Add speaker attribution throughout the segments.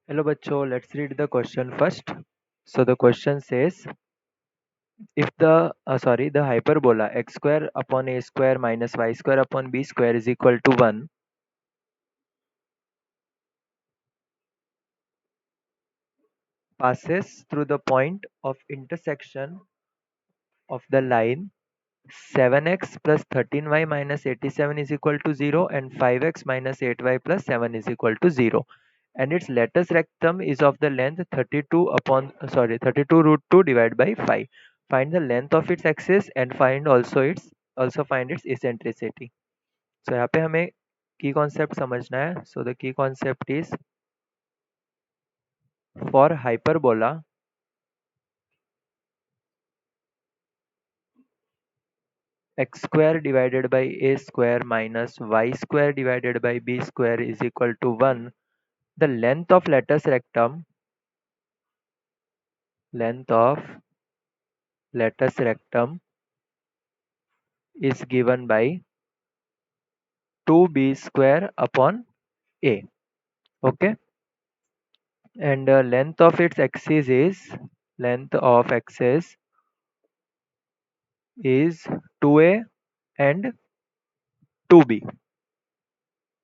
Speaker 1: Hello bachcho, let's read the question first. So the question says, if the hyperbola x square upon a square minus y square upon b square is equal to 1, passes through the point of intersection of the line 7x plus 13y minus 87 is equal to 0 and 5x minus 8y plus 7 is equal to 0, and its latus rectum is of the length 32 root 2 divided by 5. Find the length of its axis and find its eccentricity. So यहाँ पे हमें की concept समझना है. So the key concept is, for hyperbola x square divided by a square minus y square divided by b square is equal to 1, the length of latus rectum is given by 2b square upon a. Okay, and length of axis is 2a and 2b.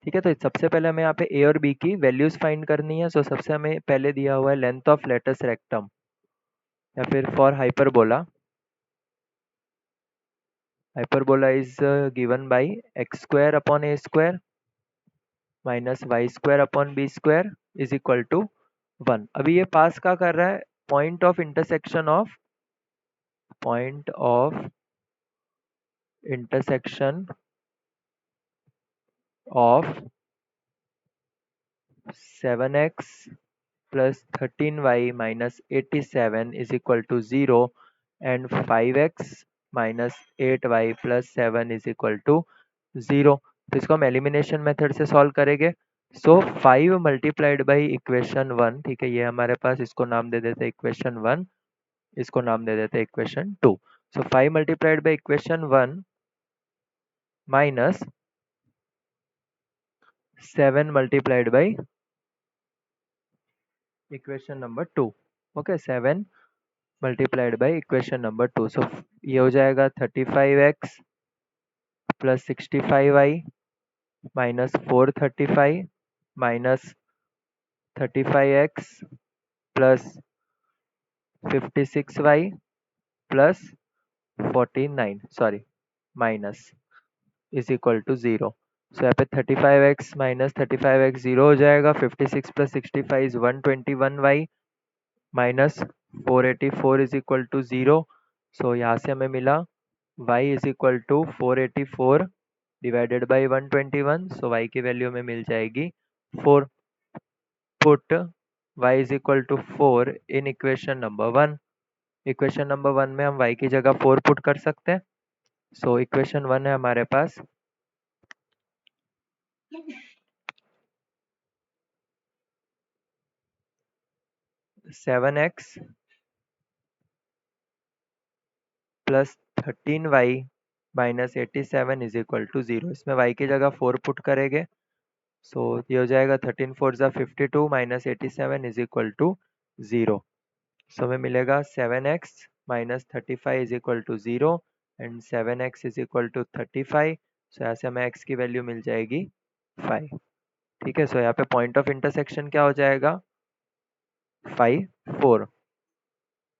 Speaker 1: ठीक है, तो सबसे पहले हमें यहाँ पे ए और B की वैल्यूज फाइंड करनी है. सो सबसे हमें पहले दिया हुआ है लेंथ ऑफ लेटस रेक्टम, या फिर for hyperbola is given by X square upon A square minus Y square upon B square is equal to 1. अभी ये पास क्या कर रहा है? Point of intersection of 7x plus 13y minus 87 is equal to 0 and 5x minus 8y plus 7 is equal to 0. तो इसको हम elimination method से सॉल्व करेंगे. सो 5 मल्टीप्लाइड बाई इक्वेशन 1, ठीक है, ये हमारे पास, इसको नाम दे देते हैं इक्वेशन 1, इसको नाम दे देते हैं equation 2. So 5 multiplied by equation 1 minus 7 multiplied by equation number 2. Okay, 7 multiplied by equation number 2. So ये हो जाएगा 35x plus 65y minus 435 minus 35x plus 56y plus 49 sorry minus is equal to 0. So यहाँ पे 35x minus 35x 0 हो जाएगा. 56 plus 65 is 121y minus 484 is equal to 0. So यहाँ से हमें मिला y is equal to 484 divided by 121. So y की value हमें मिल जाएगी 4. Put y is equal to 4 in equation number 1. Equation number 1 में हम y की जगह 4 पुट कर सकते हैं. सो इक्वेशन 1 है हमारे पास 7x plus 13y minus 87 is equal to 0. इसमें y की जगह 4 पुट करेंगे. सो ये हो जाएगा 13 4 ज़ा 52 minus 87 is equal to 0. So हमें मिलेगा 7x minus 35 is equal to 0 and 7x is equal to 35. So यहाँ से हमें x की वैल्यू मिल जाएगी 5. ठीक है, सो यहाँ पे पॉइंट ऑफ इंटरसेक्शन क्या हो जाएगा? 5 4.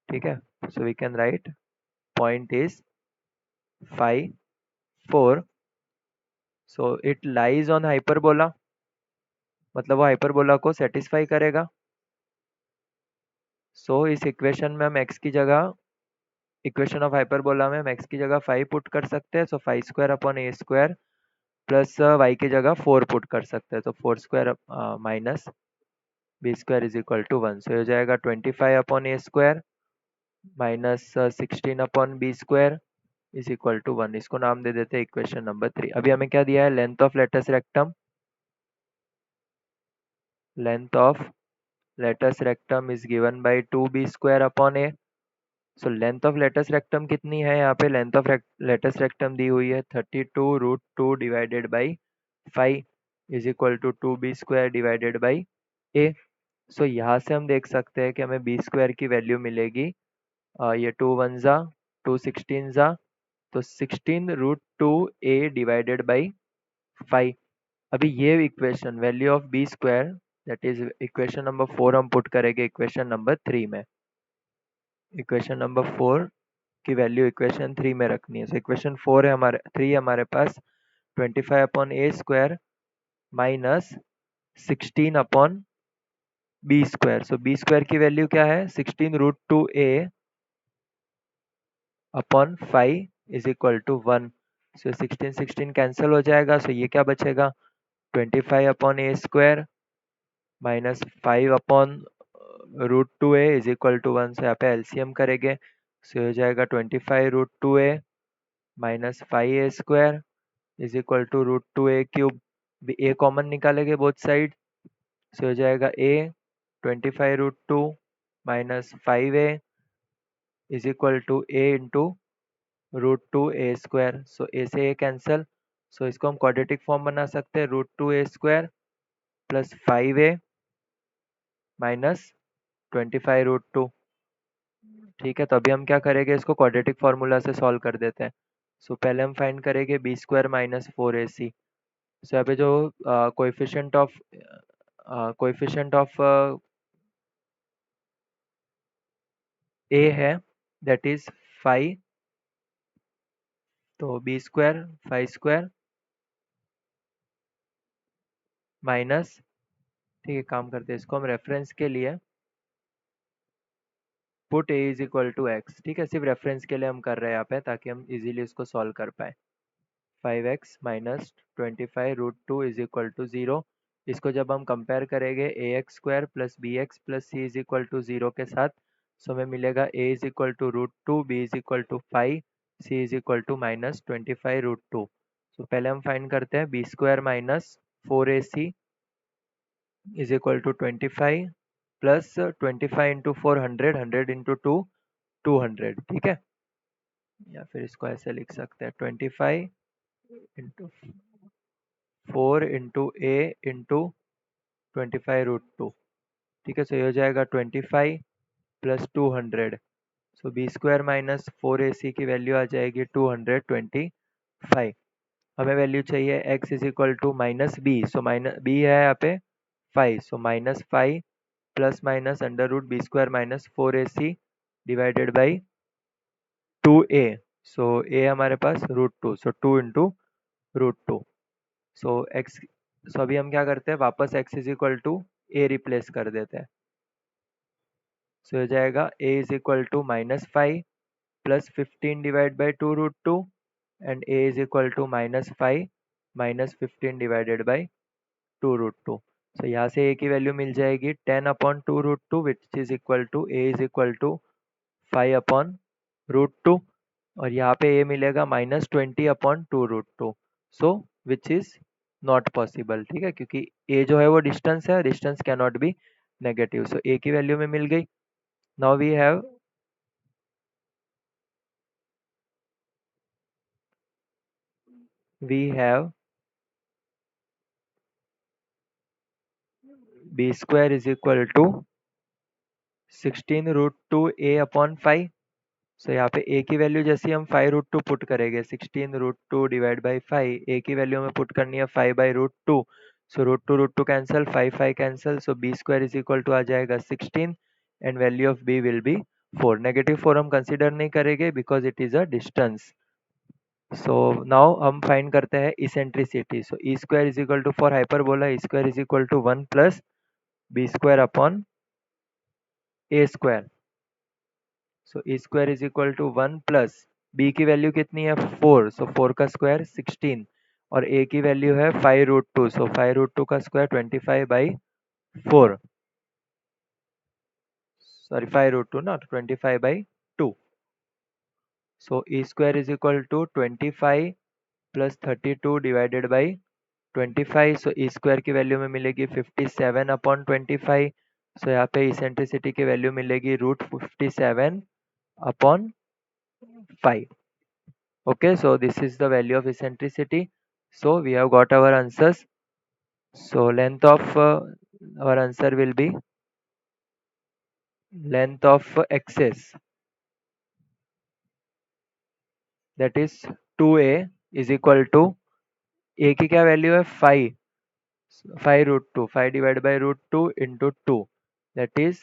Speaker 1: ठीक है, so we can write point is 5 4. so it lies on hyperbola, मतलब वो हाइपरबोला को सेटिस्फाई करेगा. सो इस इक्वेशन में हम x की जगह, इक्वेशन ऑफ हाइपरबोला में हम x की जगह 5 पुट कर सकते हैं. सो 5 square upon A square plus y की जगह 4 पुट कर सकते हैं. तो 4 square minus B square is equal to 1. So हो जाएगा 25 upon A square minus 16 upon B square is equal to 1. इसको नाम दे देते हैं इक्वेशन नंबर 3. अभी हमें क्या दिया है? Length of latus rectum. Length of latus rectum is given by 2b square upon a. So length of latus rectum कितनी है? यहाँ पे लेंथ ऑफ लेटस रेक्टम दी हुई है 32 root 2 divided by 5 is equal to 2b square divided by a. So यहाँ से हम देख सकते हैं कि हमें बी स्क्वायर की वैल्यू मिलेगी, ये 2 वन ज़ा 2 16 ज़ा, तो 16√2a डिवाइडेड बाई 5। अभी ये equation value of B square that is equation number 4 हम पुट करेंगे इक्वेशन नंबर 3 में। इक्वेशन नंबर 4 की वैल्यू इक्वेशन 3 में रखनी है। सो इक्वेशन 4 है हमारे 3 हमारे पास 25/a² minus 16 upon B square. So b square की वैल्यू क्या है 16√2a upon 5 is equal to 1। So 16 cancel हो जाएगा। सो ये क्या बचेगा 25/a² minus 5/√2a is equal to 1। So यहाँ पे एलसीएम करेंगे। सो हो जाएगा 25√2a minus 5a² is equal to √2a³ a common निकालेंगे बोथ साइड। सो हो जाएगा a 25√2 minus 5a is equal to a into √2a²। So a से a cancel. So इसको हम क्वाड्रेटिक फॉर्म बना सकते हैं √2a² प्लस 5a माइनस 25√2। ठीक है, तो अभी हम क्या करेंगे इसको क्वाड्रेटिक फार्मूला से सॉल्व कर देते हैं। सो पहले हम फाइंड करेंगे बी स्क्वायर माइनस 4ac। सो यहाँ पे जो कोएफिशिएंट ऑफ ए है दैट इज 5, तो बी स्क्वायर 5² माइनस, ठीक है काम करते हैं इसको हम रेफरेंस के लिए put A is equal to X. ठीक है, सिर्फ रेफरेंस के लिए हम कर रहे हैं यहाँ पे ताकि हम इजीली इसको सॉल्व कर पाए। 5x minus 25√2 is equal to 0। इसको जब हम कंपेयर करेंगे ax² plus B X plus C is equal to 0 के साथ, सो हमें मिलेगा a is equal to √2, b is equal to 5, c is equal to minus 25√2। So पहले हम फाइंड करते हैं B square minus 4ac is equal to 25 plus 25 into 4 100, 100 into 2 200। ठीक है, या फिर इसको ऐसे लिख सकते हैं 25 इंटू 4 इंटू ए इंटू 25√2। ठीक है, सो ये हो जाएगा 25 प्लस 200। सो बी स्क्वायर माइनस 4ac की वैल्यू आ जाएगी 225। हमें वैल्यू चाहिए x is equal to minus B. So minus B है यहाँ पे 5, सो minus 5 plus minus under root B square minus 4ac divided by 2a। So a हमारे पास √2, सो 2 इंटू √2। सो x, सो अभी हम क्या करते हैं वापस x is equal to A replace कर देते हैं। सो हो जाएगा a is equal to minus 5 plus 15 divide by 2√2 and a is equal to minus 5 minus 15 divided by 2√2। So यहाँ से a की वैल्यू मिल जाएगी 10/2√2 which is equal to a is equal to 5/√2 और यहाँ पे a मिलेगा -20/2√2। So which is not possible. ठीक है, क्योंकि a जो है वो डिस्टेंस है, distance can not be negative. So a की वैल्यू में मिल गई। Now we have b square is equal to 16√2a/5। So यहाँ पे a की वैल्यू जैसे हम 5√2 पुट करेंगे 16√2 डिवाइड बाई 5, a की वैल्यू हमें पुट करनी है 5/√2। So √2 cancel, 5 cancel, so b square is equal to आ जाएगा 16 and value of b will be 4। Negative 4 हम कंसिडर नहीं करेंगे because it is a distance. So now हम फाइंड करते हैं eccentricity. So E square is equal to for hyperbola e square is equal to 1 plus B square upon A square. So E square is equal to 1 plus B की value कितनी है 4, सो 4 का square 16 और ए की value है 5√2, सो 5√2 का square 25/4, sorry 5√2 ना 25/2। So E square is equal to 25 plus 32 divided by 25। So E square की वैल्यू में मिलेगी 57/25। सो यहाँ पे इसेंट्रिसिटी की वैल्यू मिलेगी √57/5। Okay, so this is the value of eccentricity. So we have got our answers. So length of our answer will be length of axis, that is 2a is equal to, a की क्या value है 5 5 divided by root 2 into 2, that is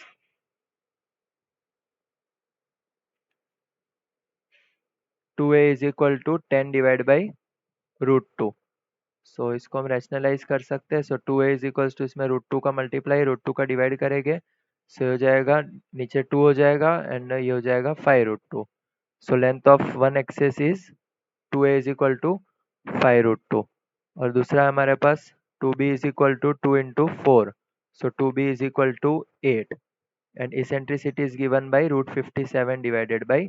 Speaker 1: 2a is equal to 10 divided by root 2. सो इसको हम rationalise कर सकते हैं. सो 2a is equals to, इसमें root 2 का मल्टीप्लाई रूट 2 का डिवाइड करेंगे, सो हो जाएगा नीचे 2 हो जाएगा एंड ये हो जाएगा 5 root 2. So length of one axes is 2a is equal to 5 root 2. और दूसरा हमारे पास 2b is equal to 2 into 4, so 2b is equal to 8 and eccentricity is given by root 57 divided by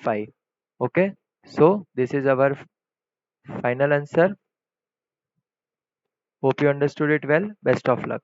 Speaker 1: 5. Okay, so this is our final answer. Hope you understood it well. Best of luck.